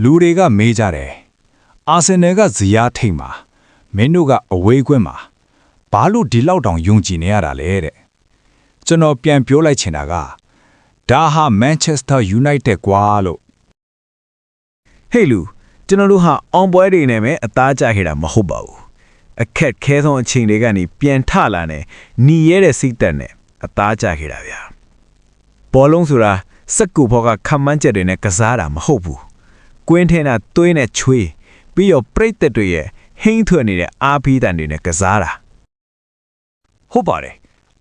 လူတွေကမေးကြတယ်အာဆင်နယ်ကဇီယာထိတ်မှာမင်းတို့ကအဝေးကွင်းမှာဘာလို့ဒီလောက်တောင်ယုံကြည်နေရတာလဲတဲ့ကျွန်တော်ပြန်ပြောလိုက်ချင်တာကဒါဟာမန်ချက်စတာယူနိုက်တက်ကွာလို့ ဟေးလူကျွန်တော်တို့ဟာအောင်ပွဲတွေနဲ့ပဲအသားကျခဲ့တာမဟုတ်ပါဘူးအခက်ခဲဆုံးအချိန်တွေကနေပြန်ထလာနေหนีရဲတဲ့စိတ်သက်နဲ့အသားကျခဲ့တာဗျာဘောလုံးဆိုတာစက်ကူဘောကခမန်းချက်တွေနဲ့ကစားတာမဟုတ်ဘူးကွင်းထဲကသွေးနဲ့ချွေးပြီးတော့ပြိတ်သက်တွေရဲ့ဟင်းထွင်နေတဲ့အားပေးတန်တွေနဲ့ကစားတာ ဟုတ်ပါတယ်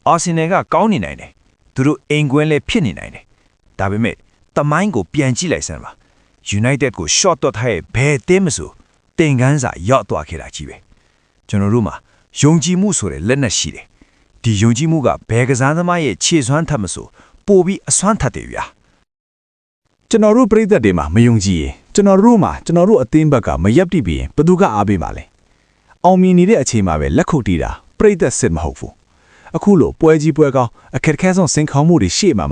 အာဆင်နယ်ကကောင်းနေနိုင်တယ်သူတို့အိမ်ကွင်းလည်းဖြစ်နေနိုင်တယ်ဒါပေမဲ့တမိုင်းကိုပြန်ကြည့်လိုက်စမ်းပါ United ကို short တော့ထားရဲ့ဘယ်အသင်းမဆိုတင်ကန်းစာရောက်သွားခဲ့တာကြီးပဲကျွန်တော်တို့မှာယုံကြည်မှုဆိုတဲ့လက်နက်ရှိတယ်ဒီယုံကြည်မှုကဘယ်ကစားသမားရဲ့ခြေစွမ်းထက်မဆိုပိုပြီးအစွမ်းထက်တယ်ဗျာ ကျွန်တော်တို့ပြည်သက်တွေမှာမယုံကြည်ရင်ကျွန်တော်တို့အသင်းဘက်ကမရက်တိပြီးရင်ဘယ်သူကအားပေးပါလဲအောင်မြင်နေတဲ့အချိန်မှာပဲလက်ခုပ်တီးတာပြည်သက်စစ်မဟုတ်ဘူးအခုလိုပွဲကြီးပွဲကောင်းအခက်ခဲဆုံးစင်ခေါင်းမှုတွေရှေ့မှာ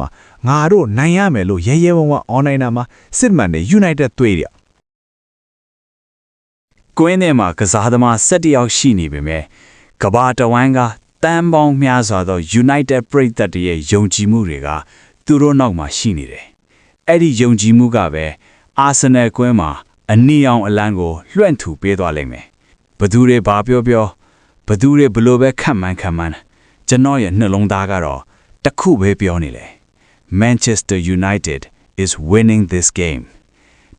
ငါတို့နိုင်ရမယ်လို့ရဲရဲဝံ့ဝံ့ online မှာစစ်မှန်တဲ့ United တွေ့ရကွင်းထဲမှာကစားသမား17ယောက်ရှိနေပေမဲ့ကဘာတဝမ်းကတန်ပေါင်းများစွာသော United ပြည်သက်တွေရဲ့ယုံကြည်မှုတွေကသူတို့နောက်မှာရှိနေတယ်အဲ့ဒီယုံကြည်မှုကပဲအာဆင်နယ်ကွင်းမှာအနီအောင်အလန်းကိုလွှင့်ထူပေးသွားလိမ့်မယ်ဘသူတွေဘာပြောဘသူတွေဘလို့ပဲခတ်မှန်းကျွန်တော်ရဲ့နှလုံးသားကတော့တခုပဲပြောနေလေ Manchester United is winning this game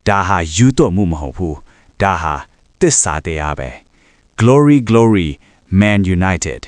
ဒါဟာယူတော့မှုမဟုတ်ဘူးဒါဟာတစ္ဆာတရားပဲ Glory Man United